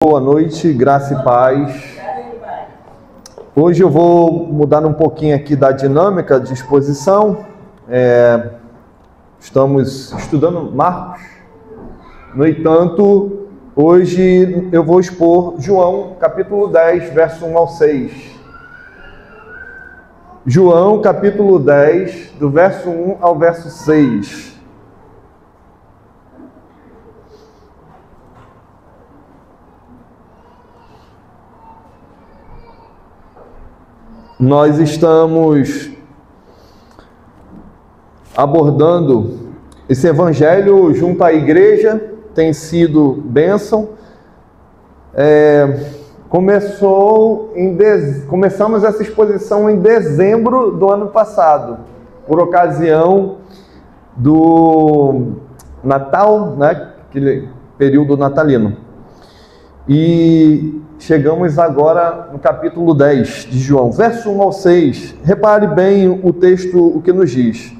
Boa noite, graça e paz. Hoje eu vou mudar um pouquinho aqui da dinâmica de exposição. Estamos estudando Marcos. No entanto, hoje eu vou expor João, capítulo 10, verso 1 ao 6. João, capítulo 10, do verso 1 ao verso 6. Nós estamos abordando esse evangelho junto à igreja, tem sido bênção. Começamos essa exposição em dezembro do ano passado, por ocasião do Natal, né? Aquele período natalino. E chegamos agora no capítulo 10 de João, verso 1 ao 6. Repare bem o texto, o que nos diz.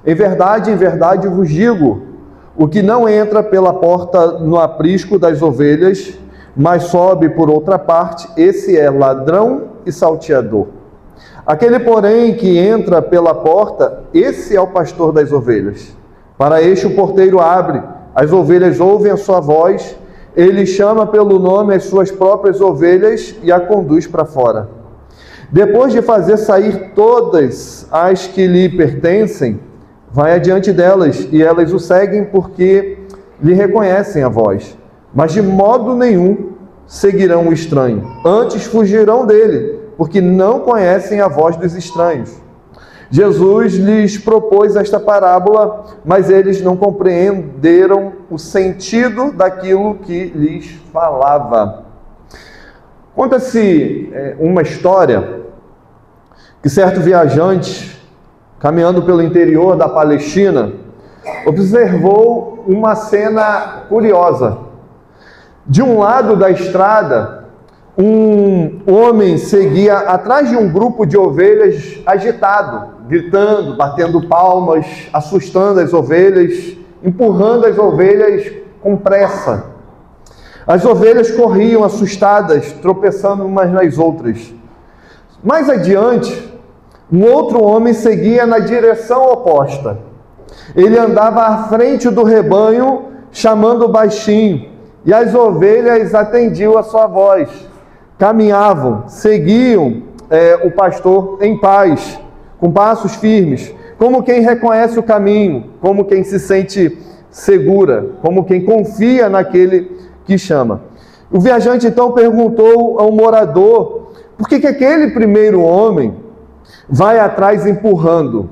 Em verdade vos digo, o que não entra pela porta no aprisco das ovelhas, mas sobe por outra parte, esse é ladrão e salteador. Aquele, porém, que entra pela porta, esse é o pastor das ovelhas. Para este o porteiro abre, as ovelhas ouvem a sua voz, ele chama pelo nome as suas próprias ovelhas e a conduz para fora. Depois de fazer sair todas as que lhe pertencem, vai adiante delas, e elas o seguem porque lhe reconhecem a voz. Mas de modo nenhum seguirão o estranho, antes fugirão dele, porque não conhecem a voz dos estranhos. Jesus lhes propôs esta parábola, mas eles não compreenderam o sentido daquilo que lhes falava. Conta-se uma história que certo viajante, caminhando pelo interior da Palestina, observou uma cena curiosa. De um lado da estrada, um homem seguia atrás de um grupo de ovelhas agitado, gritando, batendo palmas, assustando as ovelhas, empurrando as ovelhas com pressa. As ovelhas corriam assustadas, tropeçando umas nas outras. Mais adiante, um outro homem seguia na direção oposta. Ele andava à frente do rebanho, chamando baixinho, e as ovelhas atendiam a sua voz. Caminhavam, seguiam o pastor em paz, com passos firmes, como quem reconhece o caminho, como quem se sente segura, como quem confia naquele que chama. O viajante então perguntou ao morador por que aquele primeiro homem vai atrás empurrando,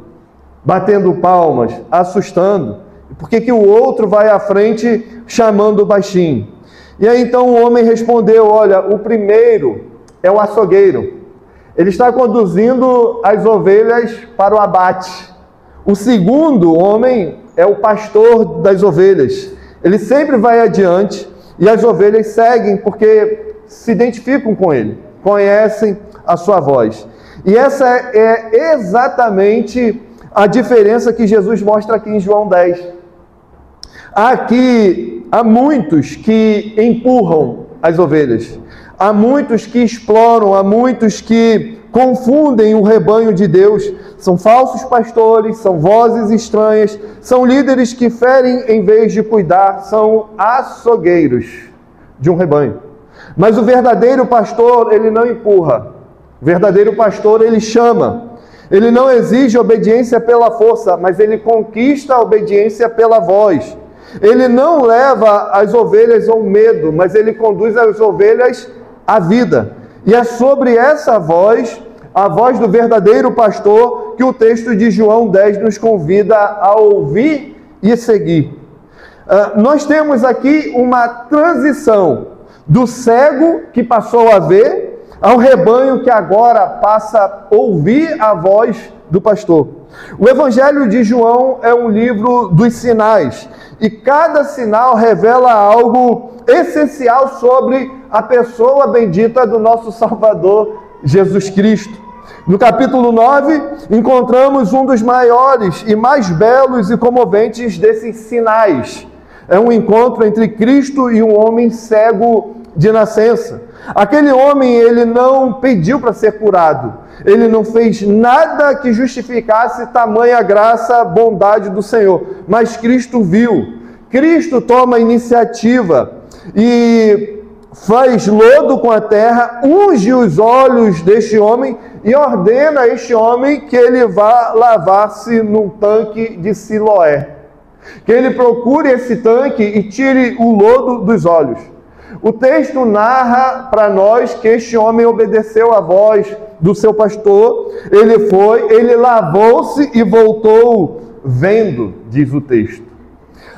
batendo palmas, assustando, e por que o outro vai à frente chamando baixinho? E aí então o homem respondeu: olha, o primeiro é o açougueiro. Ele está conduzindo as ovelhas para o abate. O segundo homem é o pastor das ovelhas. Ele sempre vai adiante e as ovelhas seguem porque se identificam com ele, conhecem a sua voz. E essa é exatamente a diferença que Jesus mostra aqui em João 10. Aqui há muitos que empurram as ovelhas. Há muitos que exploram, há muitos que confundem o rebanho de Deus. São falsos pastores, são vozes estranhas, são líderes que ferem em vez de cuidar, são açougueiros de um rebanho. Mas o verdadeiro pastor, ele não empurra. O verdadeiro pastor, ele chama. Ele não exige obediência pela força, mas ele conquista a obediência pela voz. Ele não leva as ovelhas ao medo, mas ele conduz as ovelhas à vida. E é sobre essa voz, a voz do verdadeiro pastor, que o texto de João 10 nos convida a ouvir e seguir. Nós temos aqui uma transição do cego que passou a ver ao rebanho que agora passa a ouvir a voz do pastor. O Evangelho de João é um livro dos sinais, e cada sinal revela algo essencial sobre a pessoa bendita do nosso Salvador, Jesus Cristo. No capítulo 9, encontramos um dos maiores e mais belos e comoventes desses sinais. É um encontro entre Cristo e um homem cego de nascença. Aquele homem, ele não pediu para ser curado. Ele não fez nada que justificasse tamanha graça, bondade do Senhor. Mas Cristo viu. Cristo toma a iniciativa e faz lodo com a terra, unge os olhos deste homem e ordena a este homem que ele vá lavar-se num tanque de Siloé. Que ele procure esse tanque e tire o lodo dos olhos. O texto narra para nós que este homem obedeceu à voz do seu pastor, ele lavou-se e voltou vendo, diz o texto.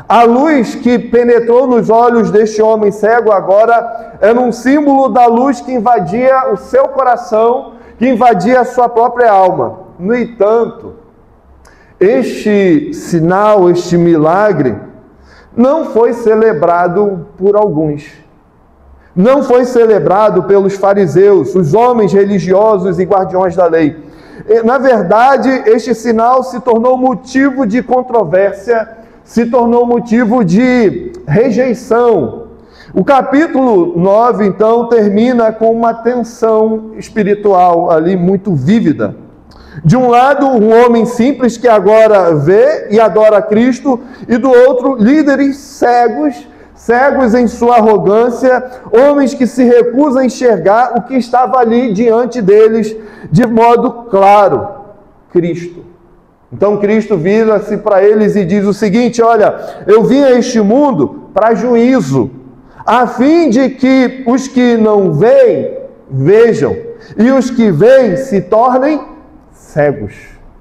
A luz que penetrou nos olhos deste homem cego agora era um símbolo da luz que invadia o seu coração, que invadia a sua própria alma. No entanto, este sinal, este milagre, não foi celebrado por alguns. Não foi celebrado pelos fariseus, os homens religiosos e guardiões da lei. Na verdade, este sinal se tornou motivo de controvérsia, se tornou motivo de rejeição. O capítulo 9, então, termina com uma tensão espiritual ali muito vívida. De um lado, um homem simples que agora vê e adora Cristo, e do outro, líderes cegos em sua arrogância, homens que se recusam a enxergar o que estava ali diante deles de modo claro: Cristo. Então Cristo vira-se para eles e diz o seguinte: olha, eu vim a este mundo para juízo, a fim de que os que não veem, vejam, e os que veem se tornem cegos.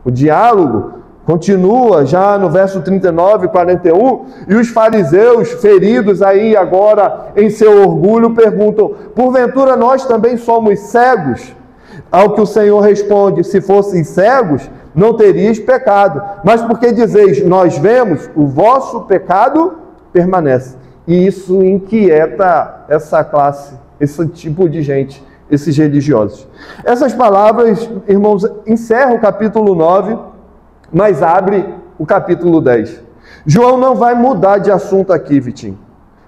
O diálogo continua já no verso 39 e 41, e os fariseus, feridos aí agora em seu orgulho, perguntam: porventura nós também somos cegos? Ao que o Senhor responde: se fossem cegos, não teríeis pecado, mas porque dizeis, nós vemos, o vosso pecado permanece. E isso inquieta essa classe, esse tipo de gente, esses religiosos. Essas palavras, irmãos, encerram o capítulo 9, mas abre o capítulo 10. João não vai mudar de assunto aqui, Vitinho.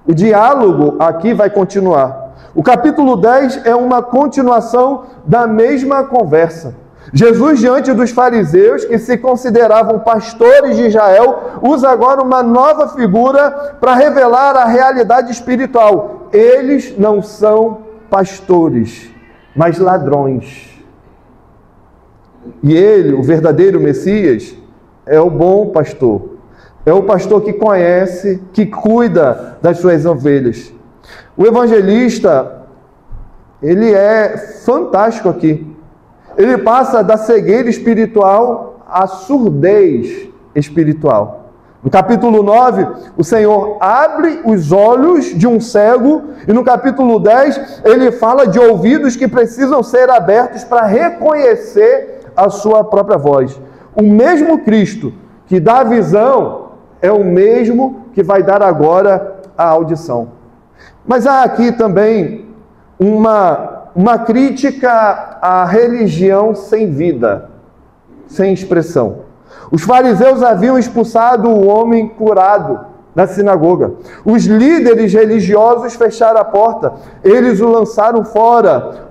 O diálogo aqui vai continuar. O capítulo 10 é uma continuação da mesma conversa. Jesus, diante dos fariseus, que se consideravam pastores de Israel, usa agora uma nova figura para revelar a realidade espiritual. Eles não são pastores, mas ladrões. E ele, o verdadeiro Messias, é o bom pastor. É o pastor que conhece, que cuida das suas ovelhas. O evangelista, ele é fantástico aqui. Ele passa da cegueira espiritual à surdez espiritual. No capítulo 9, o Senhor abre os olhos de um cego, e no capítulo 10, ele fala de ouvidos que precisam ser abertos para reconhecer a sua própria voz. O mesmo Cristo que dá a visão é o mesmo que vai dar agora a audição. Mas há aqui também uma crítica à religião sem vida, sem expressão. Os fariseus haviam expulsado o homem curado da sinagoga. Os líderes religiosos fecharam a porta. Eles o lançaram fora.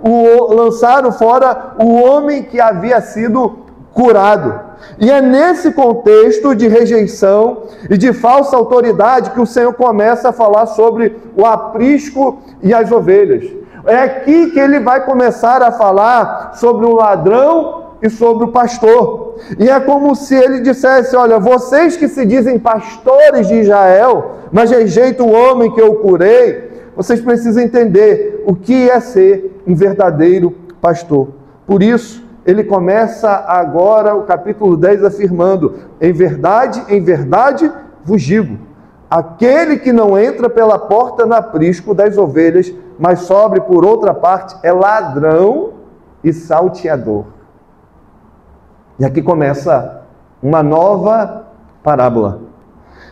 Lançaram fora o homem que havia sido curado. E é nesse contexto de rejeição e de falsa autoridade que o Senhor começa a falar sobre o aprisco e as ovelhas. É aqui que ele vai começar a falar sobre o ladrão e sobre o pastor. E é como se ele dissesse: olha, vocês que se dizem pastores de Israel, mas rejeitam o homem que eu curei, vocês precisam entender o que é ser um verdadeiro pastor. Por isso, ele começa agora o capítulo 10 afirmando: em verdade vos digo, aquele que não entra pela porta no aprisco das ovelhas, mas sobe por outra parte, é ladrão e salteador. E aqui começa uma nova parábola.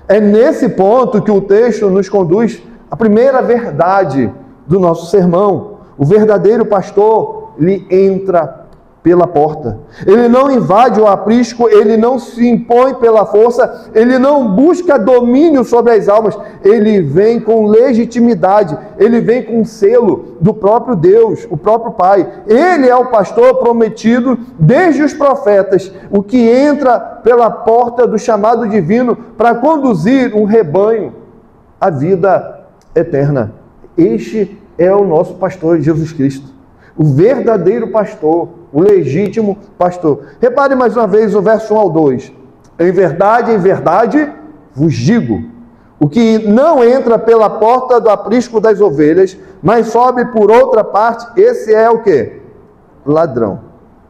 É nesse ponto que o texto nos conduz à primeira verdade do nosso sermão. O verdadeiro pastor, ele entra pela porta. Ele não invade o aprisco, ele não se impõe pela força, ele não busca domínio sobre as almas, ele vem com legitimidade, ele vem com selo do próprio Deus, o próprio Pai. Ele é o pastor prometido desde os profetas, o que entra pela porta do chamado divino para conduzir um rebanho à vida eterna. Este é o nosso pastor Jesus Cristo, o verdadeiro pastor, o legítimo pastor. Repare mais uma vez o verso 1 ao 2. Em verdade, vos digo, o que não entra pela porta do aprisco das ovelhas, mas sobe por outra parte, esse é o quê? Ladrão.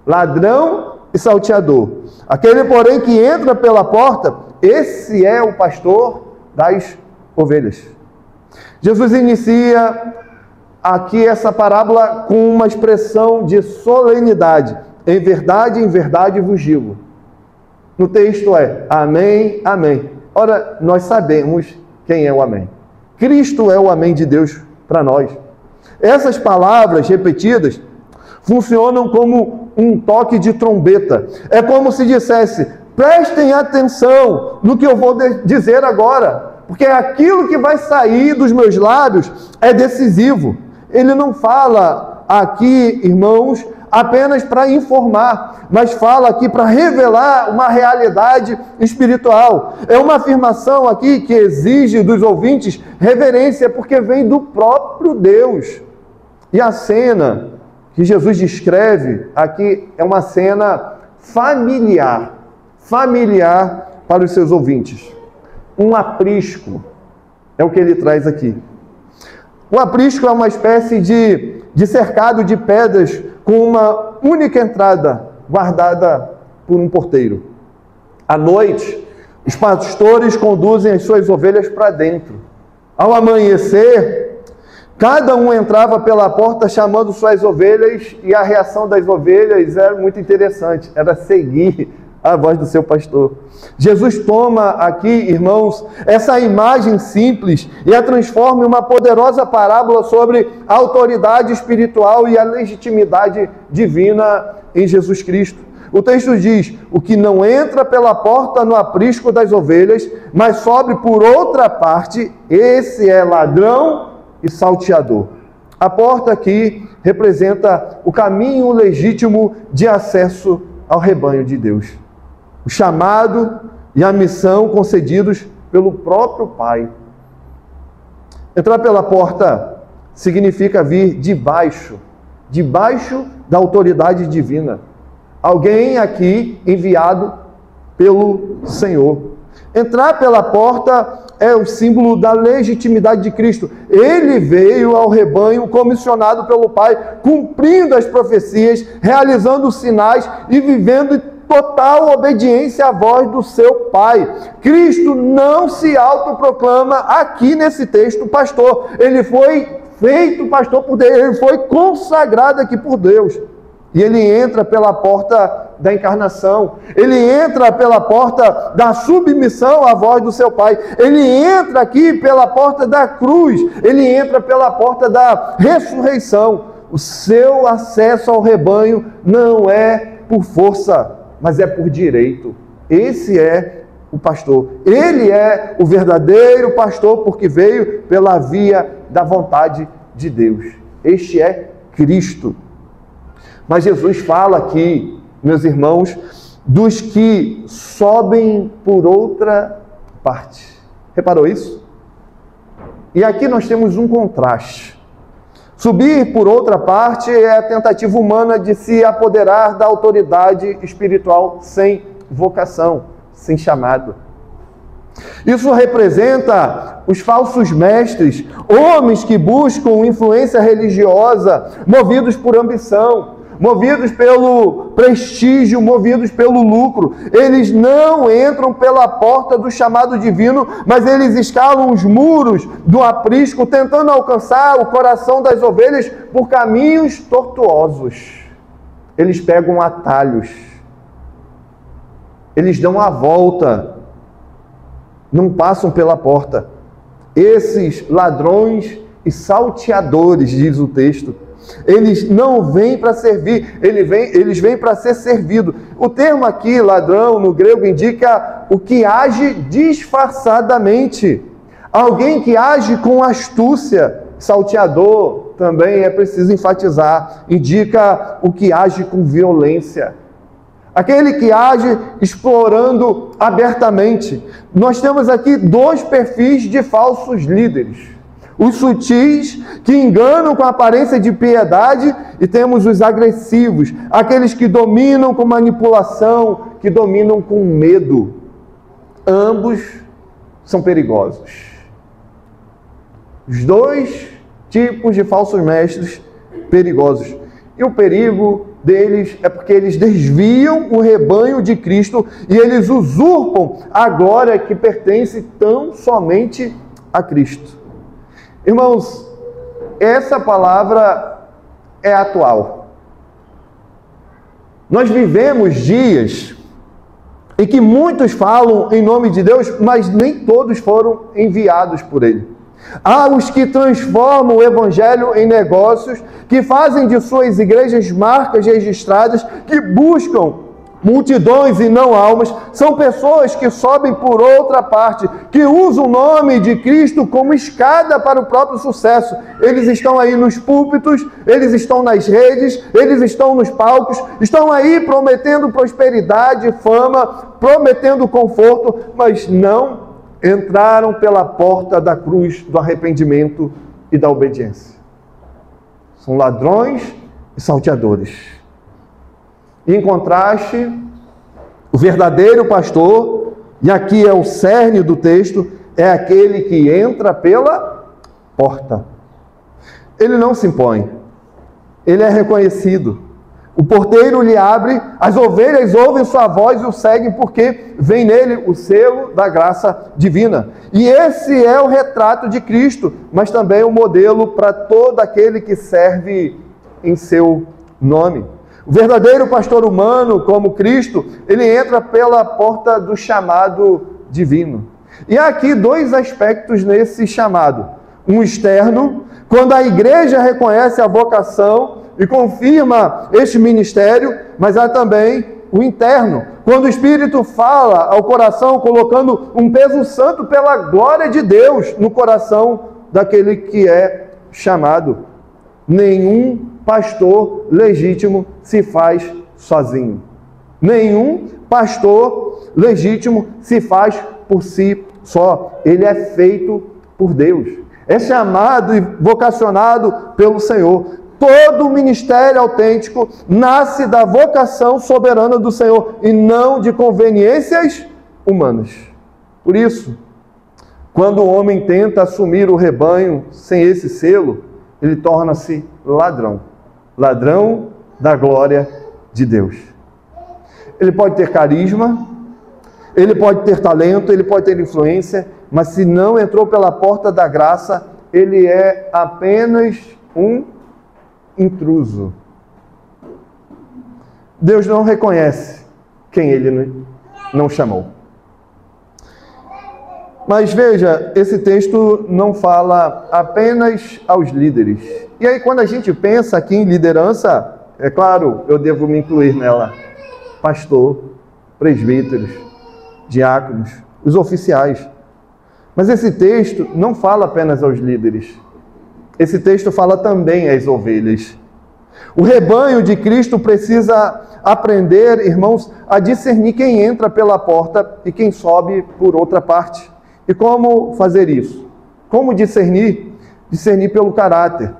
Ladrão e salteador. Aquele, porém, que entra pela porta, esse é o pastor das ovelhas. Jesus inicia aqui essa parábola com uma expressão de solenidade. Em verdade vos digo. No texto é amém, amém. Ora, nós sabemos quem é o amém. Cristo é o amém de Deus para nós. Essas palavras repetidas funcionam como um toque de trombeta. É como se dissesse: prestem atenção no que eu vou dizer agora, porque aquilo que vai sair dos meus lábios é decisivo. Ele não fala aqui, irmãos, apenas para informar, mas fala aqui para revelar uma realidade espiritual. É uma afirmação aqui que exige dos ouvintes reverência, porque vem do próprio Deus. E a cena que Jesus descreve aqui é uma cena familiar para os seus ouvintes. Um aprisco é o que ele traz aqui. O aprisco é uma espécie de cercado de pedras com uma única entrada guardada por um porteiro. À noite, os pastores conduzem as suas ovelhas para dentro. Ao amanhecer, cada um entrava pela porta chamando suas ovelhas, e a reação das ovelhas era muito interessante, era seguir a voz do seu pastor. Jesus toma aqui, irmãos, essa imagem simples e a transforma em uma poderosa parábola sobre a autoridade espiritual e a legitimidade divina em Jesus Cristo. O texto diz: o que não entra pela porta no aprisco das ovelhas, mas sobe por outra parte, esse é ladrão e salteador. A porta aqui representa o caminho legítimo de acesso ao rebanho de Deus. O chamado e a missão concedidos pelo próprio Pai. Entrar pela porta significa vir debaixo da autoridade divina. Alguém aqui enviado pelo Senhor. Entrar pela porta é o símbolo da legitimidade de Cristo. Ele veio ao rebanho comissionado pelo Pai, cumprindo as profecias, realizando os sinais e vivendo total obediência à voz do seu Pai. Cristo não se autoproclama aqui nesse texto pastor. Ele foi feito pastor por Deus, ele foi consagrado aqui por Deus. E ele entra pela porta da encarnação, ele entra pela porta da submissão à voz do seu Pai, ele entra aqui pela porta da cruz, ele entra pela porta da ressurreição. O seu acesso ao rebanho não é por força, mas é por direito. Esse é o pastor. Ele é o verdadeiro pastor, porque veio pela via da vontade de Deus. Este é Cristo. Mas Jesus fala aqui, meus irmãos, dos que sobem por outra parte. Reparou isso? E aqui nós temos um contraste. Subir por outra parte é a tentativa humana de se apoderar da autoridade espiritual sem vocação, sem chamado. Isso representa os falsos mestres, homens que buscam influência religiosa, movidos por ambição, movidos pelo prestígio, movidos pelo lucro. Eles não entram pela porta do chamado divino, mas eles escalam os muros do aprisco, tentando alcançar o coração das ovelhas por caminhos tortuosos. Eles pegam atalhos, eles dão a volta, não passam pela porta. Esses ladrões e salteadores, diz o texto, Eles não vêm para servir, eles vêm para ser servidos. O termo aqui, ladrão, no grego, indica o que age disfarçadamente. Alguém que age com astúcia. Salteador, também é preciso enfatizar, indica o que age com violência. Aquele que age explorando abertamente. Nós temos aqui dois perfis de falsos líderes. Os sutis, que enganam com aparência de piedade, e temos os agressivos, aqueles que dominam com manipulação, que dominam com medo. Ambos são perigosos. Os dois tipos de falsos mestres perigosos. E o perigo deles é porque eles desviam o rebanho de Cristo e eles usurpam a glória que pertence tão somente a Cristo. Irmãos, essa palavra é atual. Nós vivemos dias em que muitos falam em nome de Deus, mas nem todos foram enviados por Ele. Há os que transformam o Evangelho em negócios, que fazem de suas igrejas marcas registradas, que buscam multidões e não almas. São pessoas que sobem por outra parte, que usam o nome de Cristo como escada para o próprio sucesso. Eles estão aí nos púlpitos, eles estão nas redes, eles estão nos palcos, estão aí prometendo prosperidade, fama, prometendo conforto, mas não entraram pela porta da cruz do arrependimento e da obediência. São ladrões e salteadores. E em contraste, o verdadeiro pastor, e aqui é o cerne do texto, é aquele que entra pela porta. Ele não se impõe, ele é reconhecido. O porteiro lhe abre, as ovelhas ouvem sua voz e o seguem porque vem nele o selo da graça divina. E esse é o retrato de Cristo, mas também o modelo para todo aquele que serve em seu nome. O verdadeiro pastor humano, como Cristo, ele entra pela porta do chamado divino. E há aqui dois aspectos nesse chamado. Um externo, quando a igreja reconhece a vocação e confirma este ministério, mas há também o interno, quando o Espírito fala ao coração, colocando um peso santo pela glória de Deus no coração daquele que é chamado. Nenhum pastor legítimo se faz sozinho. Nenhum pastor legítimo se faz por si só. Ele é feito por Deus. É chamado e vocacionado pelo Senhor. Todo ministério autêntico nasce da vocação soberana do Senhor e não de conveniências humanas. Por isso, quando o homem tenta assumir o rebanho sem esse selo, ele torna-se ladrão. Ladrão da glória de Deus. Ele pode ter carisma, ele pode ter talento, ele pode ter influência, mas se não entrou pela porta da graça, ele é apenas um intruso. Deus não reconhece quem Ele não chamou. Mas veja, esse texto não fala apenas aos líderes. E aí quando a gente pensa aqui em liderança, é claro, eu devo me incluir nela. Pastor, presbíteros, diáconos, os oficiais. Mas esse texto não fala apenas aos líderes. Esse texto fala também às ovelhas. O rebanho de Cristo precisa aprender, irmãos, a discernir quem entra pela porta e quem sobe por outra parte. E como fazer isso? Como discernir? Discernir pelo caráter.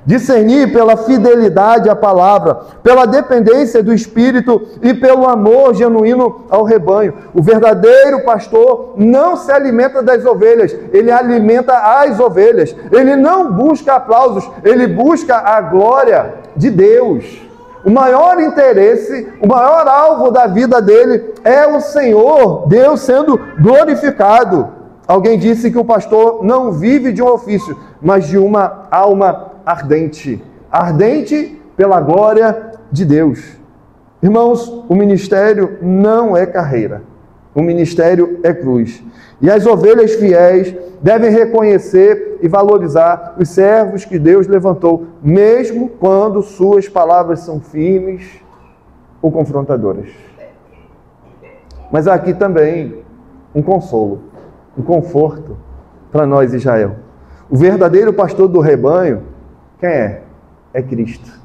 Discernir pela fidelidade à palavra, pela dependência do Espírito e pelo amor genuíno ao rebanho. O verdadeiro pastor não se alimenta das ovelhas, ele alimenta as ovelhas. Ele não busca aplausos, ele busca a glória de Deus. O maior interesse, o maior alvo da vida dele é o Senhor, Deus sendo glorificado. Alguém disse que o pastor não vive de um ofício, mas de uma alma ardente. Ardente pela glória de Deus. Irmãos, o ministério não é carreira. O ministério é cruz. E as ovelhas fiéis devem reconhecer e valorizar os servos que Deus levantou, mesmo quando suas palavras são firmes ou confrontadoras. Mas há aqui também um consolo, um conforto para nós, Israel. O verdadeiro pastor do rebanho, quem é? É Cristo.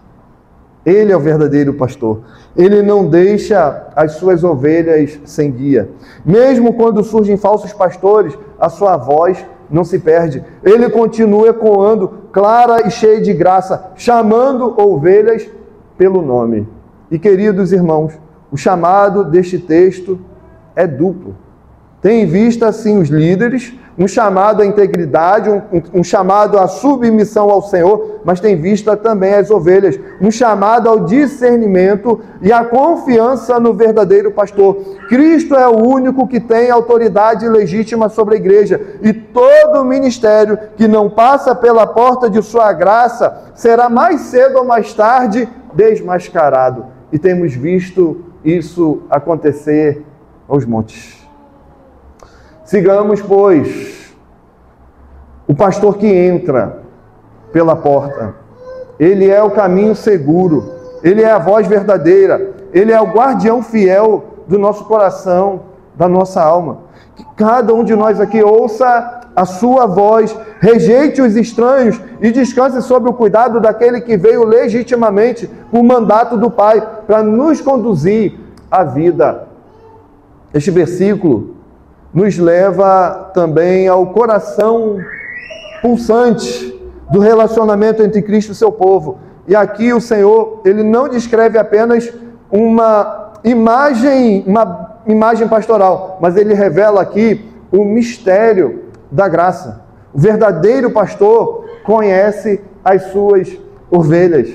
Ele é o verdadeiro pastor. Ele não deixa as suas ovelhas sem guia. Mesmo quando surgem falsos pastores, a sua voz não se perde. Ele continua ecoando, clara e cheia de graça, chamando ovelhas pelo nome. E, queridos irmãos, o chamado deste texto é duplo. Tem em vista, sim, os líderes, um chamado à integridade, um chamado à submissão ao Senhor, mas tem em vista também as ovelhas, um chamado ao discernimento e à confiança no verdadeiro pastor. Cristo é o único que tem autoridade legítima sobre a igreja, e todo ministério que não passa pela porta de sua graça será mais cedo ou mais tarde desmascarado. E temos visto isso acontecer aos montes. Sigamos, pois, o pastor que entra pela porta. Ele é o caminho seguro, ele é a voz verdadeira, ele é o guardião fiel do nosso coração, da nossa alma. Que cada um de nós aqui ouça a sua voz, rejeite os estranhos e descanse sob o cuidado daquele que veio legitimamente por mandato do Pai para nos conduzir à vida. Este versículo nos leva também ao coração pulsante do relacionamento entre Cristo e seu povo. E aqui o Senhor, ele não descreve apenas uma imagem pastoral, mas ele revela aqui o mistério da graça. O verdadeiro pastor conhece as suas ovelhas.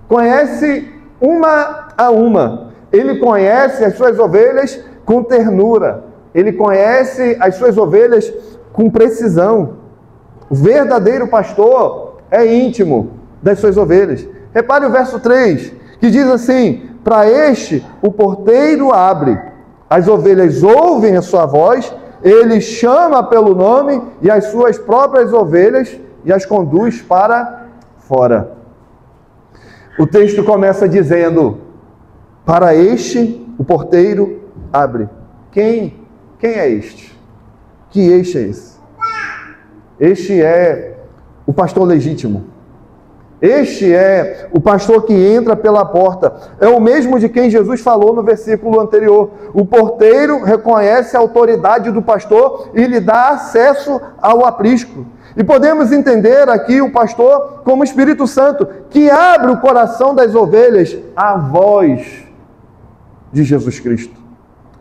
Conhece uma a uma. Ele conhece as suas ovelhas com ternura. Ele conhece as suas ovelhas com precisão. O verdadeiro pastor é íntimo das suas ovelhas. Repare o verso 3, que diz assim: para este o porteiro abre, as ovelhas ouvem a sua voz, ele chama pelo nome e as suas próprias ovelhas e as conduz para fora. O texto começa dizendo: para este o porteiro abre. Quem é este? Que este é esse? Este é o pastor legítimo. Este é o pastor que entra pela porta. É o mesmo de quem Jesus falou no versículo anterior. O porteiro reconhece a autoridade do pastor e lhe dá acesso ao aprisco. E podemos entender aqui o pastor como o Espírito Santo, que abre o coração das ovelhas à voz de Jesus Cristo.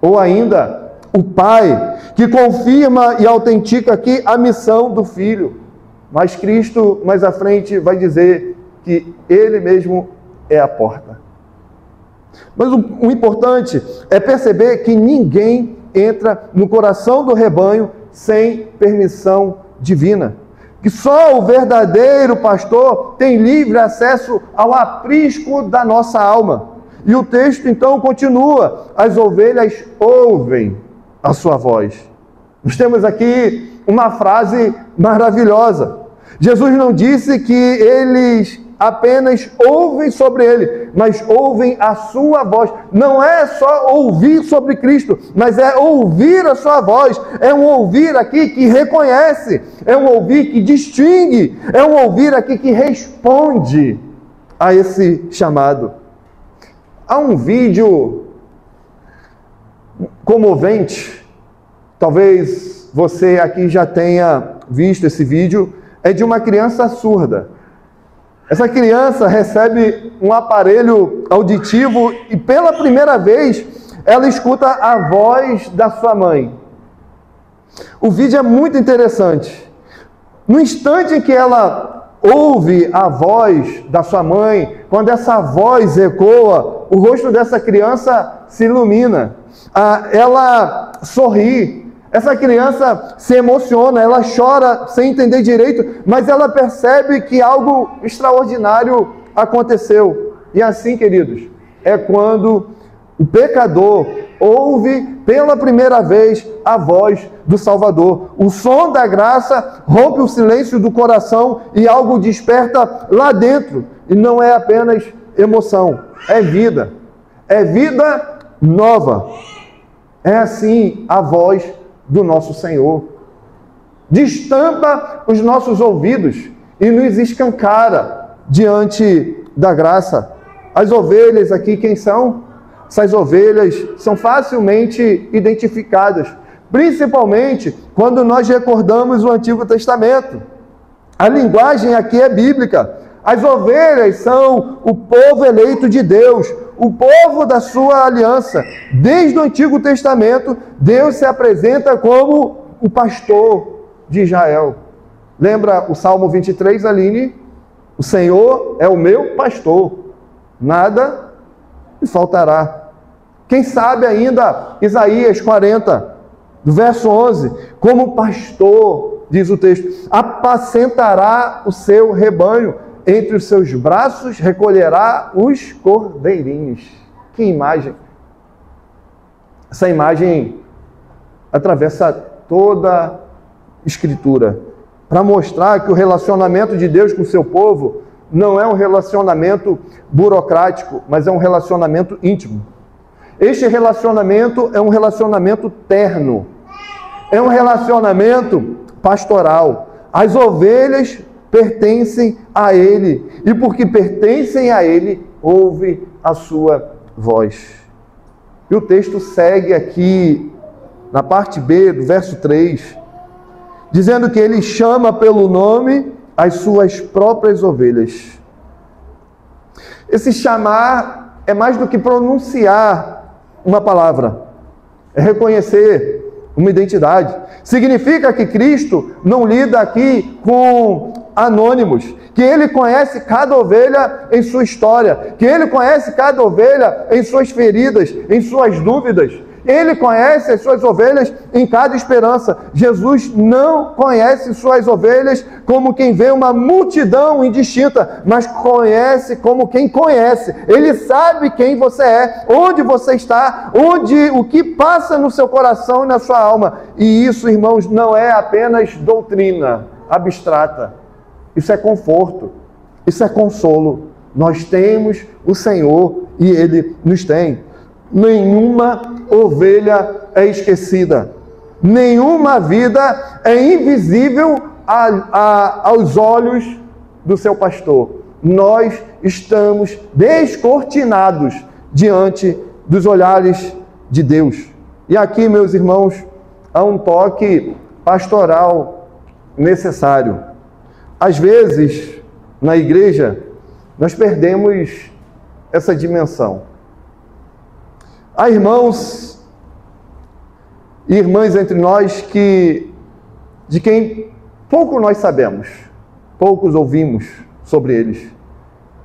Ou ainda, o Pai, que confirma e autentica aqui a missão do Filho. Mas Cristo, mais à frente, vai dizer que Ele mesmo é a porta. Mas o importante é perceber que ninguém entra no coração do rebanho sem permissão divina. Que só o verdadeiro pastor tem livre acesso ao aprisco da nossa alma. E o texto então continua: as ovelhas ouvem a sua voz. Nós temos aqui uma frase maravilhosa. Jesus não disse que eles apenas ouvem sobre ele, mas ouvem a sua voz. Não é só ouvir sobre Cristo, mas é ouvir a sua voz. É um ouvir aqui que reconhece, é um ouvir que distingue, é um ouvir aqui que responde a esse chamado. Há um vídeo comovente, talvez você aqui já tenha visto esse vídeo, é de uma criança surda. Essa criança recebe um aparelho auditivo e pela primeira vez ela escuta a voz da sua mãe. O vídeo é muito interessante. No instante em que ela ouve a voz da sua mãe, quando essa voz ecoa, o rosto dessa criança se ilumina. Ela sorri. Essa criança se emociona, ela chora sem entender direito, mas ela percebe que algo extraordinário aconteceu. E assim, queridos, é quando O pecador ouve pela primeira vez a voz do Salvador. O som da graça rompe o silêncio do coração e algo desperta lá dentro. E não é apenas emoção, é vida. É vida nova. É assim a voz do nosso Senhor. Destampa os nossos ouvidos e nos escancara diante da graça. As ovelhas aqui, quem são? Essas ovelhas são facilmente identificadas, principalmente quando nós recordamos o Antigo Testamento. A linguagem aqui é bíblica. As ovelhas são o povo eleito de Deus, o povo da sua aliança. Desde o Antigo Testamento, Deus se apresenta como o pastor de Israel. Lembra o Salmo 23, Aline? O Senhor é o meu pastor, nada me faltará. Quem sabe ainda Isaías 40, do verso 11, como pastor, diz o texto, apacentará o seu rebanho, entre os seus braços recolherá os cordeirinhos. Que imagem! Essa imagem atravessa toda a Escritura, para mostrar que o relacionamento de Deus com o seu povo não é um relacionamento burocrático, mas é um relacionamento íntimo. Este relacionamento é um relacionamento terno, é um relacionamento pastoral. As ovelhas pertencem a Ele, e porque pertencem a Ele, ouve a sua voz. E o texto segue aqui, na parte B do verso 3, dizendo que Ele chama pelo nome as suas próprias ovelhas. Esse chamar é mais do que pronunciar uma palavra, é reconhecer uma identidade. Significa que Cristo não lida aqui com anônimos, que Ele conhece cada ovelha em sua história, que Ele conhece cada ovelha em suas feridas, em suas dúvidas. Ele conhece as suas ovelhas em cada esperança. Jesus não conhece suas ovelhas como quem vê uma multidão indistinta, mas conhece como quem conhece. Ele sabe quem você é, onde você está, o que passa no seu coração e na sua alma. E isso, irmãos, não é apenas doutrina abstrata. Isso é conforto, isso é consolo. Nós temos o Senhor e Ele nos tem. Nenhuma ovelha é esquecida. Nenhuma vida é invisível aos olhos do seu pastor. Nós estamos descortinados diante dos olhares de Deus. E aqui, meus irmãos, há um toque pastoral necessário. Às vezes, na igreja, nós perdemos essa dimensão. Há irmãos e irmãs entre nós de quem pouco nós sabemos, poucos ouvimos sobre eles.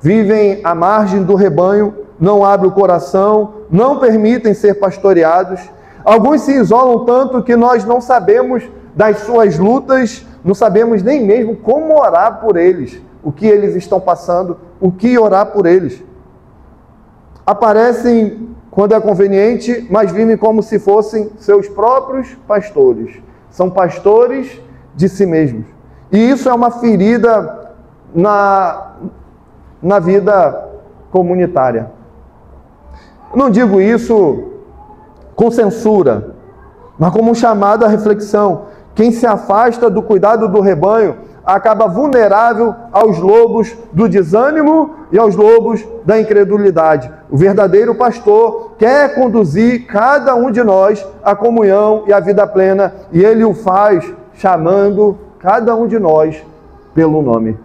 Vivem à margem do rebanho, não abrem o coração, não permitem ser pastoreados. Alguns se isolam tanto que nós não sabemos das suas lutas, não sabemos nem mesmo como orar por eles, o que eles estão passando, o que orar por eles. Aparecem quando é conveniente, mas vivem como se fossem seus próprios pastores. São pastores de si mesmos. E isso é uma ferida na vida comunitária. Eu não digo isso com censura, mas como um chamado à reflexão. Quem se afasta do cuidado do rebanho acaba vulnerável aos lobos do desânimo e aos lobos da incredulidade. O verdadeiro pastor quer conduzir cada um de nós à comunhão e à vida plena, e ele o faz chamando cada um de nós pelo nome.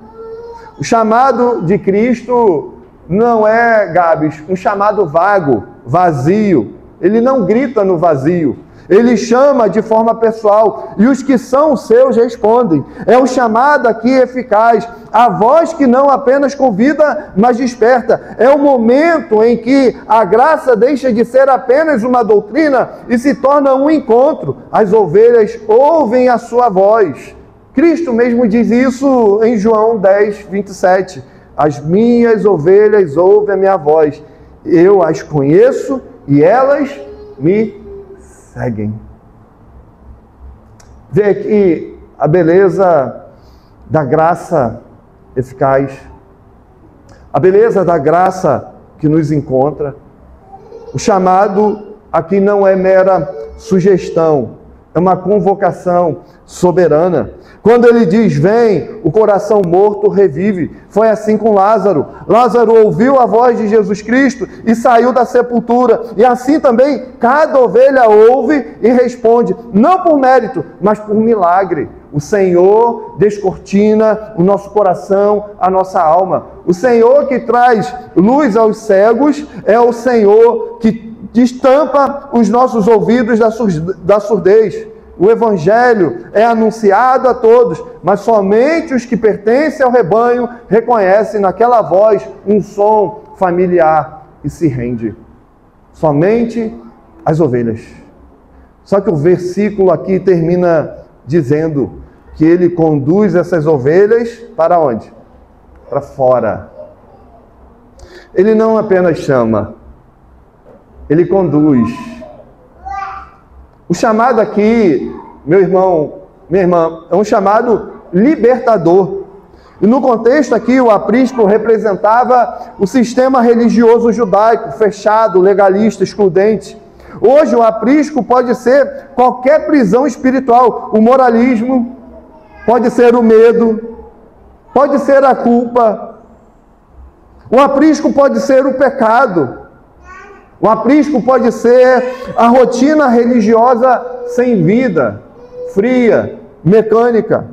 O chamado de Cristo não é, Gabs, um chamado vago, vazio. Ele não grita no vazio. Ele chama de forma pessoal, e os que são seus respondem. É um chamado aqui eficaz, a voz que não apenas convida, mas desperta. É o momento em que a graça deixa de ser apenas uma doutrina e se torna um encontro. As ovelhas ouvem a sua voz. Cristo mesmo diz isso em João 10, 27. As minhas ovelhas ouvem a minha voz. Eu as conheço e elas me seguem. Vê aqui a beleza da graça eficaz, a beleza da graça que nos encontra. O chamado aqui não é mera sugestão, é uma convocação soberana. Quando ele diz, vem, o coração morto revive. Foi assim com Lázaro. Lázaro ouviu a voz de Jesus Cristo e saiu da sepultura. E assim também, cada ovelha ouve e responde, não por mérito, mas por milagre. O Senhor descortina o nosso coração, a nossa alma. O Senhor que traz luz aos cegos é o Senhor que destampa os nossos ouvidos da surdez. O Evangelho é anunciado a todos, mas somente os que pertencem ao rebanho reconhecem naquela voz um som familiar e se rende. Somente as ovelhas. Só que o versículo aqui termina dizendo que ele conduz essas ovelhas para onde? Para fora. Ele não apenas chama, ele conduz. O chamado aqui, meu irmão, minha irmã, é um chamado libertador. E no contexto aqui, o aprisco representava o sistema religioso judaico, fechado, legalista, excludente. Hoje, o aprisco pode ser qualquer prisão espiritual. O moralismo, pode ser o medo, pode ser a culpa. O aprisco pode ser o pecado. O aprisco pode ser a rotina religiosa sem vida, fria, mecânica.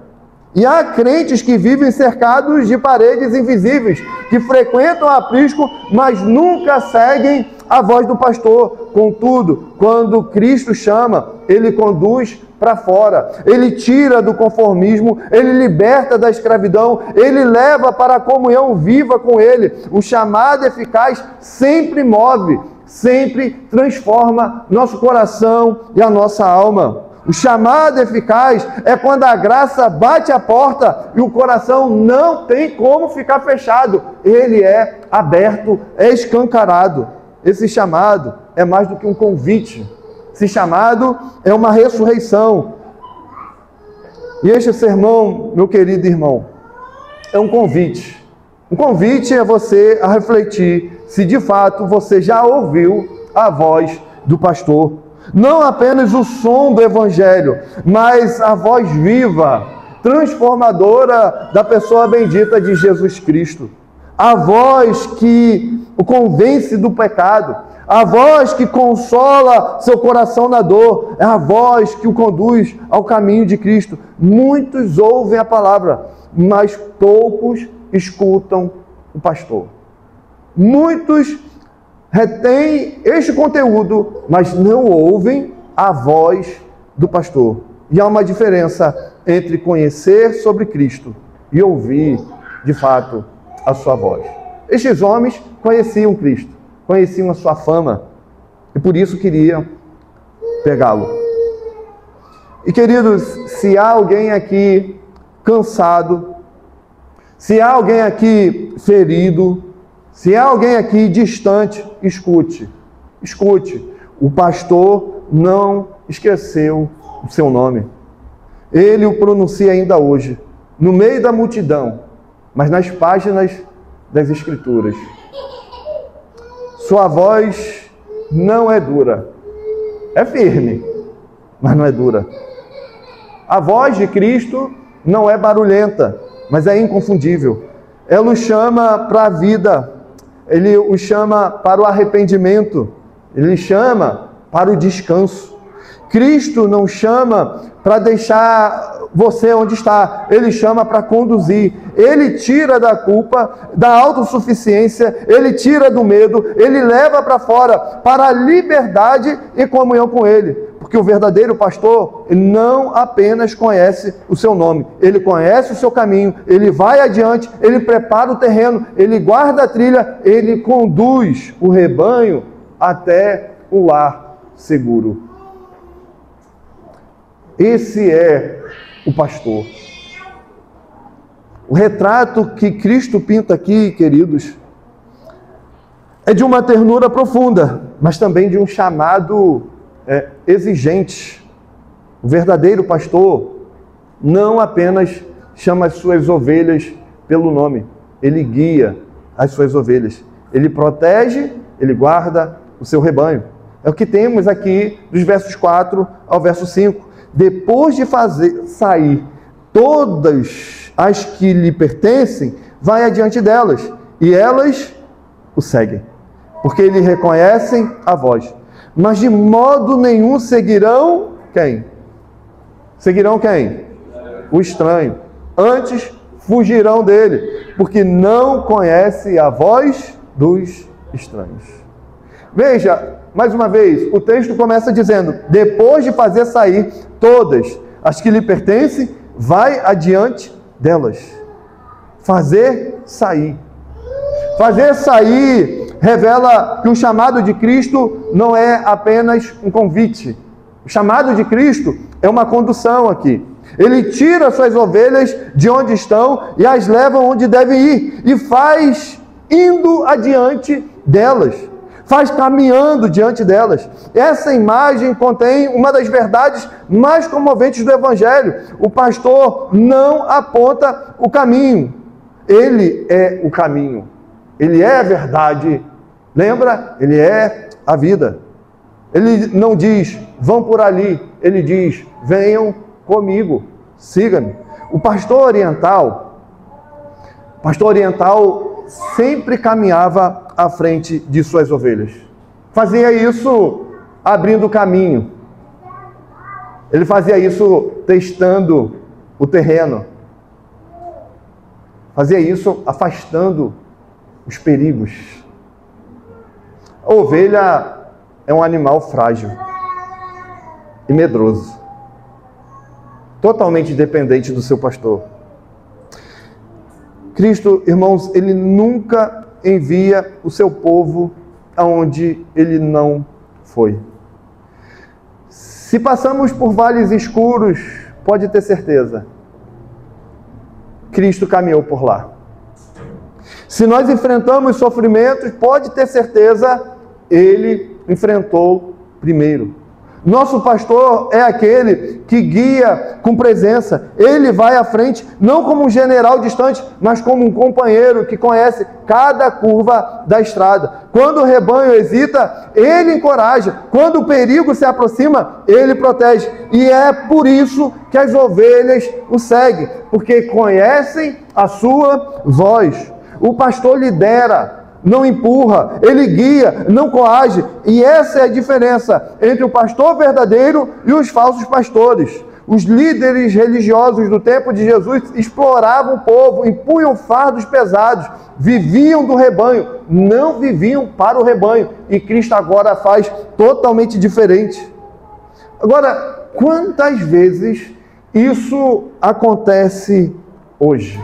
E há crentes que vivem cercados de paredes invisíveis, que frequentam o aprisco, mas nunca seguem a voz do pastor. Contudo, quando Cristo chama, ele conduz para fora. Ele tira do conformismo, ele liberta da escravidão, ele leva para a comunhão viva com ele. O chamado eficaz sempre move, sempre transforma nosso coração e a nossa alma. O chamado eficaz é quando a graça bate a porta e o coração não tem como ficar fechado. Ele é aberto, é escancarado. Esse chamado é mais do que um convite. Esse chamado é uma ressurreição. E este sermão, meu querido irmão, é um convite. Um convite é você a refletir se de fato você já ouviu a voz do pastor. Não apenas o som do Evangelho, mas a voz viva, transformadora da pessoa bendita de Jesus Cristo. A voz que o convence do pecado, a voz que consola seu coração na dor, é a voz que o conduz ao caminho de Cristo. Muitos ouvem a palavra, mas poucos escutam o pastor. Muitos retêm este conteúdo, mas não ouvem a voz do pastor. E há uma diferença entre conhecer sobre Cristo e ouvir, de fato, a sua voz. Estes homens conheciam Cristo, conheciam a sua fama, e por isso queriam pegá-lo. E queridos, se há alguém aqui cansado, se há alguém aqui ferido, se há alguém aqui distante, escute. Escute. O pastor não esqueceu o seu nome. Ele o pronuncia ainda hoje, no meio da multidão, mas nas páginas das Escrituras. Sua voz não é dura. É firme, mas não é dura. A voz de Cristo não é barulhenta, mas é inconfundível. Ela o chama para a vida. Ele o chama para o arrependimento. Ele chama para o descanso. Cristo não chama para deixar você onde está. Ele chama para conduzir. Ele tira da culpa, da autossuficiência. Ele tira do medo. Ele leva para fora, para a liberdade e comunhão com Ele. Porque o verdadeiro pastor não apenas conhece o seu nome, ele conhece o seu caminho, ele vai adiante, ele prepara o terreno, ele guarda a trilha, ele conduz o rebanho até o lar seguro. Esse é o pastor. O retrato que Cristo pinta aqui, queridos, é de uma ternura profunda, mas também de um chamado exigente. O verdadeiro pastor não apenas chama as suas ovelhas pelo nome, ele guia as suas ovelhas. Ele protege, ele guarda o seu rebanho. É o que temos aqui dos versos 4 ao verso 5. Depois de fazer sair todas as que lhe pertencem, vai adiante delas, e elas o seguem, porque lhe reconhecem a voz. Mas de modo nenhum seguirão quem? Seguirão quem? O estranho. Antes fugirão dele, porque não conhece a voz dos estranhos. Veja, mais uma vez, o texto começa dizendo: depois de fazer sair todas as que lhe pertencem, vai adiante delas. Fazer sair. Fazer sair revela que o chamado de Cristo não é apenas um convite. O chamado de Cristo é uma condução aqui. Ele tira suas ovelhas de onde estão e as leva onde devem ir. E faz indo adiante delas. Faz caminhando diante delas. Essa imagem contém uma das verdades mais comoventes do Evangelho. O pastor não aponta o caminho. Ele é o caminho. Ele é a verdade. Lembra? Ele é a vida. Ele não diz, vão por ali. Ele diz, venham comigo, siga-me. O pastor oriental sempre caminhava à frente de suas ovelhas. Fazia isso abrindo o caminho. Ele fazia isso testando o terreno. Fazia isso afastando os perigos. A ovelha é um animal frágil e medroso, totalmente dependente do seu pastor. Cristo, irmãos, ele nunca envia o seu povo aonde ele não foi. Se passamos por vales escuros, pode ter certeza, Cristo caminhou por lá. Se nós enfrentamos sofrimentos, pode ter certeza, ele enfrentou primeiro. Nosso pastor é aquele que guia com presença. Ele vai à frente, não como um general distante, mas como um companheiro que conhece cada curva da estrada. Quando o rebanho hesita, ele encoraja. Quando o perigo se aproxima, ele protege. E é por isso que as ovelhas o seguem, porque conhecem a sua voz. O pastor lidera, não empurra, ele guia, não coage. E essa é a diferença entre o pastor verdadeiro e os falsos pastores. Os líderes religiosos do tempo de Jesus exploravam o povo, impunham fardos pesados, viviam do rebanho, não viviam para o rebanho. E Cristo agora faz totalmente diferente. Agora, quantas vezes isso acontece hoje?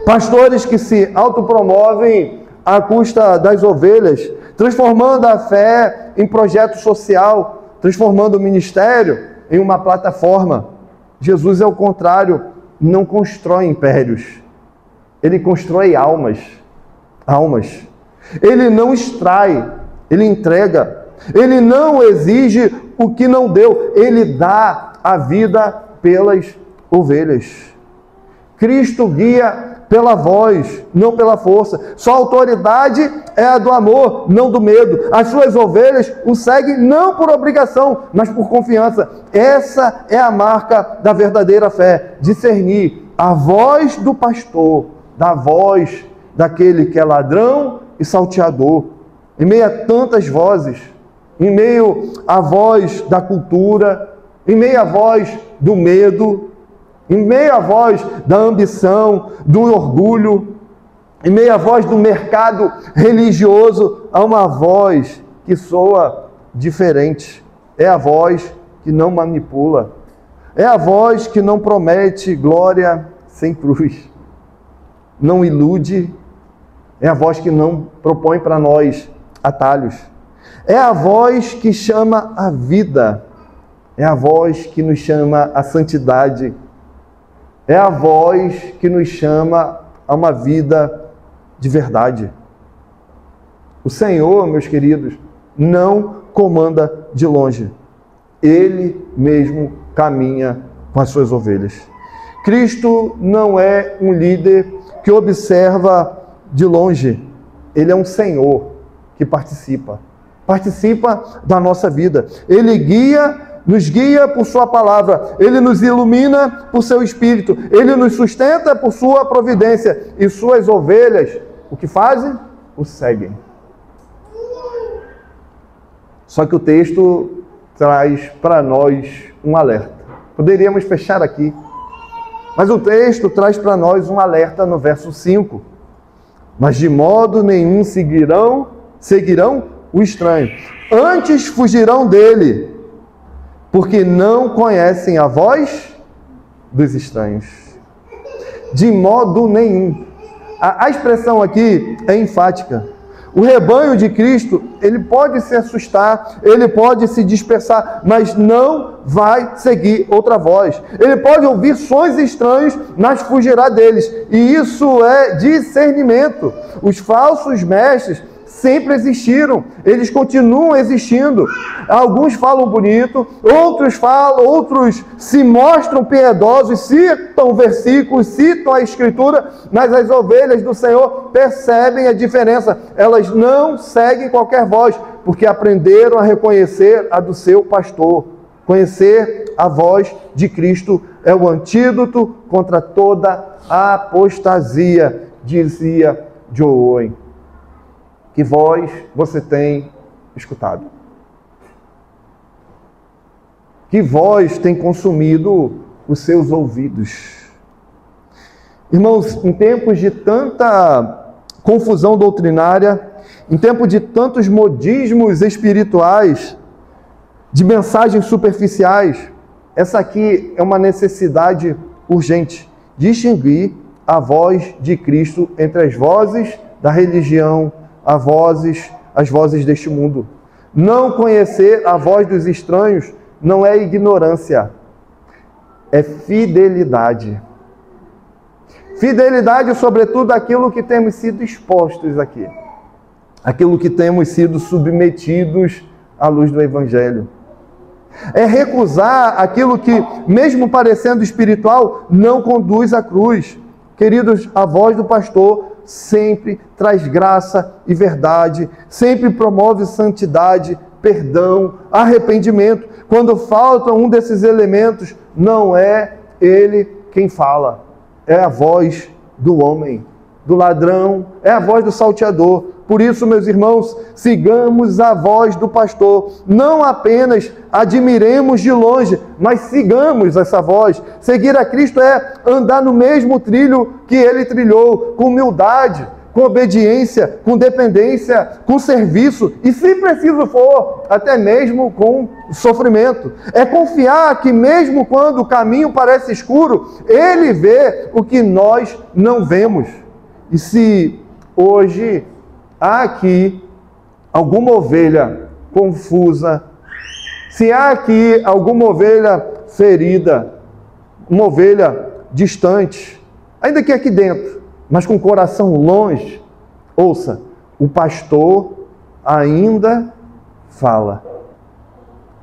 Pastores que se autopromovem à custa das ovelhas, transformando a fé em projeto social, transformando o ministério em uma plataforma. Jesus é o contrário, não constrói impérios, ele constrói almas. Ele não extrai, ele entrega. Ele não exige o que não deu, ele dá a vida pelas ovelhas. Cristo guia pela voz, não pela força. Sua autoridade é a do amor, não do medo. As suas ovelhas o seguem não por obrigação, mas por confiança. Essa é a marca da verdadeira fé. Discernir a voz do pastor, da voz daquele que é ladrão e salteador. Em meio a tantas vozes, em meio à voz da cultura, em meio à voz do medo, em meio à voz da ambição, do orgulho, em meio à voz do mercado religioso, há uma voz que soa diferente. É a voz que não manipula. É a voz que não promete glória sem cruz. Não ilude. É a voz que não propõe para nós atalhos. É a voz que chama a vida. É a voz que nos chama a santidade. É a voz que nos chama a uma vida de verdade. O Senhor, meus queridos, não comanda de longe. Ele mesmo caminha com as suas ovelhas. Cristo não é um líder que observa de longe. Ele é um Senhor que participa da nossa vida. Ele nos guia por sua palavra. Ele nos ilumina por seu Espírito. Ele nos sustenta por sua providência. E suas ovelhas, o que fazem? O seguem. Só que o texto traz para nós um alerta. Poderíamos fechar aqui. Mas o texto traz para nós um alerta no verso 5. Mas de modo nenhum seguirão o estranho. Antes fugirão dele, porque não conhecem a voz dos estranhos. De modo nenhum. A expressão aqui é enfática. O rebanho de Cristo, ele pode se assustar, ele pode se dispersar, mas não vai seguir outra voz. Ele pode ouvir sons estranhos, mas fugirá deles. E isso é discernimento. Os falsos mestres sempre existiram, eles continuam existindo. Alguns falam bonito, outros se mostram piedosos, citam versículos, citam a Escritura, mas as ovelhas do Senhor percebem a diferença. Elas não seguem qualquer voz, porque aprenderam a reconhecer a do seu pastor. Conhecer a voz de Cristo é o antídoto contra toda a apostasia, dizia Joe Owen. Que voz você tem escutado? Que voz tem consumido os seus ouvidos? Irmãos, em tempos de tanta confusão doutrinária, em tempos de tantos modismos espirituais, de mensagens superficiais, essa aqui é uma necessidade urgente. Distinguir a voz de Cristo entre as vozes da religião, as vozes deste mundo. Não conhecer a voz dos estranhos não é ignorância, é fidelidade. Fidelidade, sobretudo, àquilo que temos sido expostos aqui, aquilo que temos sido submetidos à luz do Evangelho. É recusar aquilo que, mesmo parecendo espiritual, não conduz à cruz. Queridos, a voz do pastor sempre traz graça e verdade, sempre promove santidade, perdão, arrependimento. Quando falta um desses elementos, não é ele quem fala, é a voz do homem, do ladrão, é a voz do salteador. Por isso, meus irmãos, sigamos a voz do pastor. Não apenas admiremos de longe, mas sigamos essa voz. Seguir a Cristo é andar no mesmo trilho que ele trilhou, com humildade, com obediência, com dependência, com serviço e, se preciso for, até mesmo com sofrimento. É confiar que mesmo quando o caminho parece escuro, ele vê o que nós não vemos. E se hoje há aqui alguma ovelha confusa, se há aqui alguma ovelha ferida, uma ovelha distante, ainda que aqui dentro, mas com o coração longe, ouça, o pastor ainda fala.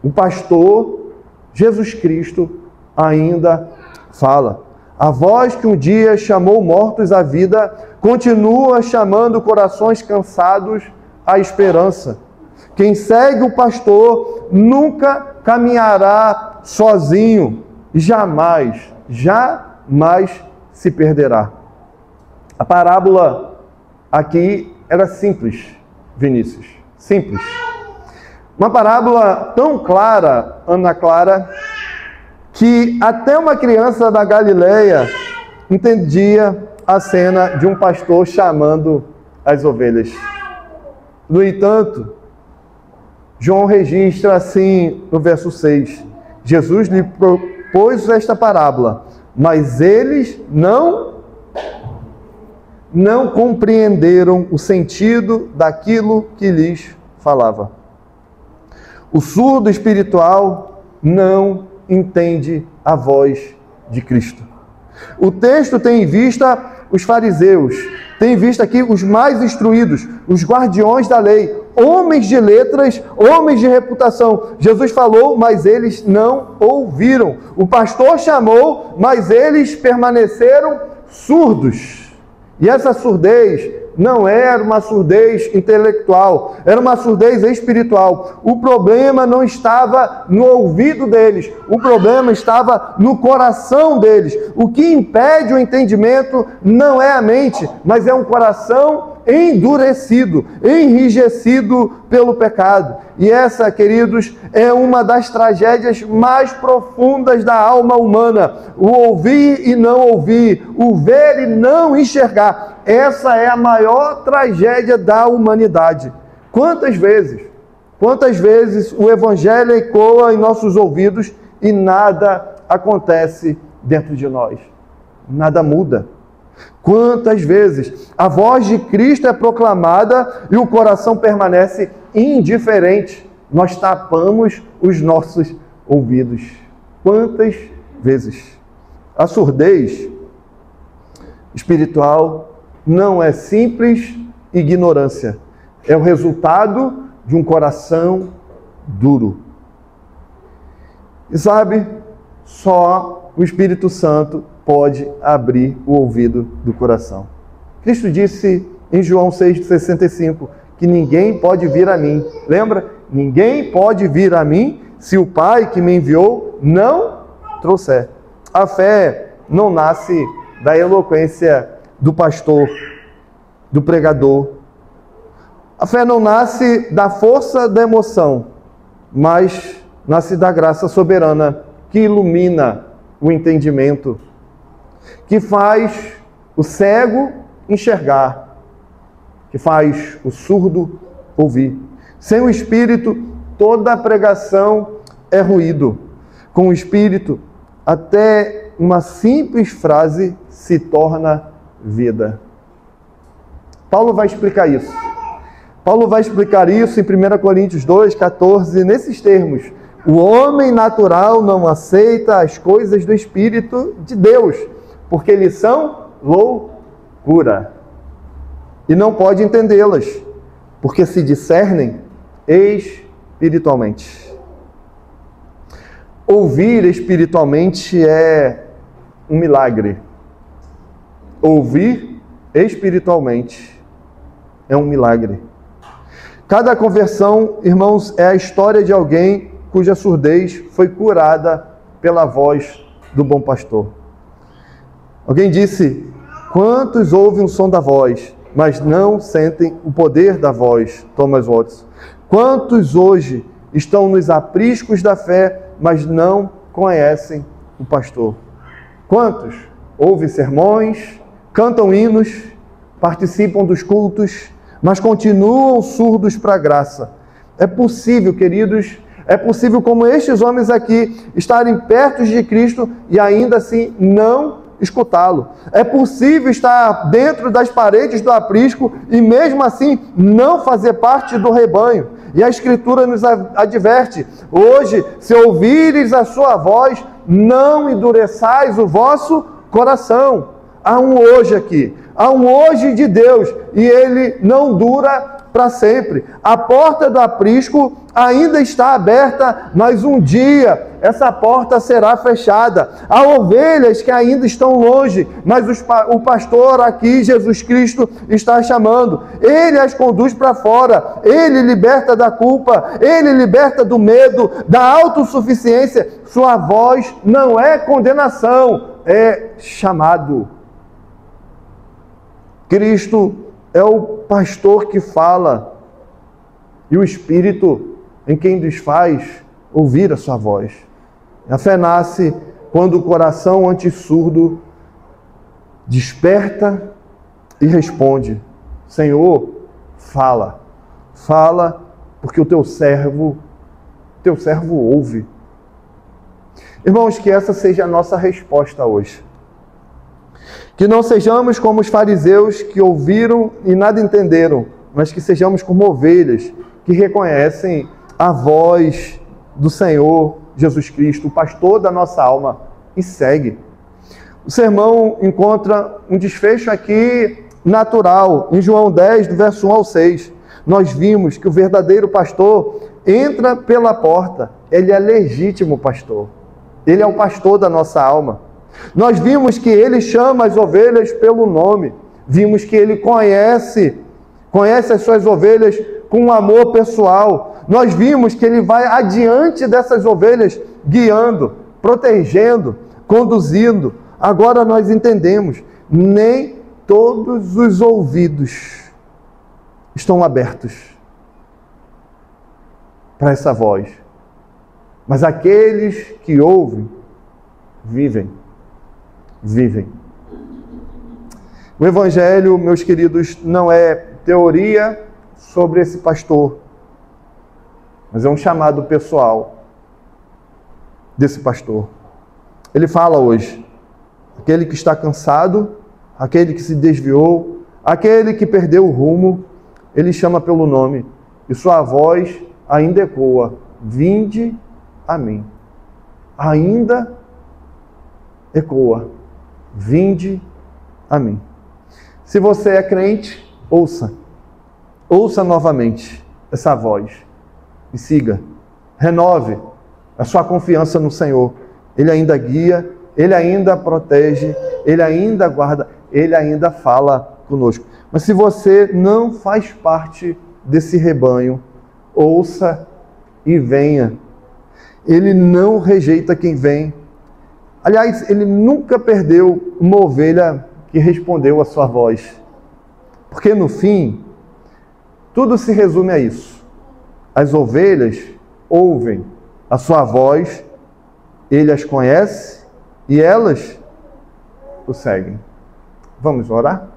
O pastor, Jesus Cristo, ainda fala. A voz que um dia chamou mortos à vida, continua chamando corações cansados à esperança. Quem segue o pastor nunca caminhará sozinho, jamais se perderá. A parábola aqui era simples, Vinícius, simples. Uma parábola tão clara, Ana Clara, que até uma criança da Galileia entendia a cena de um pastor chamando as ovelhas. No entanto, João registra assim no verso 6, Jesus lhe propôs esta parábola, mas eles não compreenderam o sentido daquilo que lhes falava. O surdo espiritual não entende a voz de Cristo. O texto tem em vista os fariseus, tem visto aqui os mais instruídos, os guardiões da lei, homens de letras, homens de reputação. Jesus falou, mas eles não ouviram. O pastor chamou, mas eles permaneceram surdos. E essa surdez não era uma surdez intelectual, era uma surdez espiritual. O problema não estava no ouvido deles, o problema estava no coração deles. O que impede o entendimento não é a mente, mas é um coração endurecido, enrijecido pelo pecado. E essa, queridos, é uma das tragédias mais profundas da alma humana. O ouvir e não ouvir, o ver e não enxergar. Essa é a maior tragédia da humanidade. Quantas vezes o Evangelho ecoa em nossos ouvidos e nada acontece dentro de nós. Nada muda. Quantas vezes a voz de Cristo é proclamada e o coração permanece indiferente. Nós tapamos os nossos ouvidos. Quantas vezes? A surdez espiritual não é simples ignorância. É o resultado de um coração duro. E sabe, só o Espírito Santo pode abrir o ouvido do coração. Cristo disse em João 6,65 que ninguém pode vir a mim. Lembra? Ninguém pode vir a mim se o Pai que me enviou não trouxer. A fé não nasce da eloquência do pastor, do pregador. A fé não nasce da força da emoção, mas nasce da graça soberana que ilumina o entendimento, que faz o cego enxergar, que faz o surdo ouvir. Sem o Espírito, toda a pregação é ruído. Com o Espírito, até uma simples frase se torna vida. Paulo vai explicar isso. Paulo vai explicar isso em 1 Coríntios 2,14, nesses termos. O homem natural não aceita as coisas do Espírito de Deus, porque eles são loucura. E não pode entendê-las, porque se discernem espiritualmente. Ouvir espiritualmente é um milagre. Ouvir espiritualmente é um milagre. Cada conversão, irmãos, é a história de alguém cuja surdez foi curada pela voz do bom pastor. Alguém disse: quantos ouvem o som da voz, mas não sentem o poder da voz? Thomas Watson. Quantos hoje estão nos apriscos da fé, mas não conhecem o pastor? Quantos ouvem sermões, cantam hinos, participam dos cultos, mas continuam surdos para a graça? É possível, queridos, é possível, como estes homens aqui, estarem perto de Cristo e ainda assim não escutá-lo. É possível estar dentro das paredes do aprisco e mesmo assim não fazer parte do rebanho. E a Escritura nos adverte: hoje, se ouvires a sua voz, não endureçais o vosso coração. Há um hoje aqui, há um hoje de Deus, e ele não dura para sempre. A porta do aprisco ainda está aberta, mas um dia essa porta será fechada. Há ovelhas que ainda estão longe, mas o pastor aqui, Jesus Cristo, está chamando. Ele as conduz para fora, ele liberta da culpa, ele liberta do medo, da autossuficiência. Sua voz não é condenação, é chamado. Cristo é o pastor que fala e o Espírito em quem nos faz ouvir a sua voz. A fé nasce quando o coração antissurdo desperta e responde: Senhor, fala, porque o teu servo ouve. Irmãos, que essa seja a nossa resposta hoje. Que não sejamos como os fariseus que ouviram e nada entenderam, mas que sejamos como ovelhas que reconhecem a voz do Senhor Jesus Cristo, o pastor da nossa alma, e segue. O sermão encontra um desfecho aqui natural. Em João 10, do verso 1 ao 6, nós vimos que o verdadeiro pastor entra pela porta. Ele é legítimo pastor. Ele é o pastor da nossa alma. Nós vimos que ele chama as ovelhas pelo nome. Vimos que ele conhece as suas ovelhas com um amor pessoal. Nós vimos que ele vai adiante dessas ovelhas, guiando, protegendo, conduzindo. Agora nós entendemos, nem todos os ouvidos estão abertos para essa voz. Mas aqueles que ouvem, vivem. O Evangelho, meus queridos, não é teoria sobre esse pastor, mas é um chamado pessoal desse pastor. Ele fala hoje, aquele que está cansado, aquele que se desviou, aquele que perdeu o rumo, ele chama pelo nome, e sua voz ainda ecoa: vinde a mim. Ainda ecoa: vinde a mim. Se você é crente, ouça novamente essa voz e siga, renove a sua confiança no Senhor. Ele ainda guia, Ele ainda protege, Ele ainda guarda, Ele ainda fala conosco. Mas se você não faz parte desse rebanho, ouça e venha. Ele não rejeita quem vem. Aliás, Ele nunca perdeu uma ovelha que respondeu a sua voz. Porque no fim, tudo se resume a isso. As ovelhas ouvem a sua voz, Ele as conhece e elas o seguem. Vamos orar?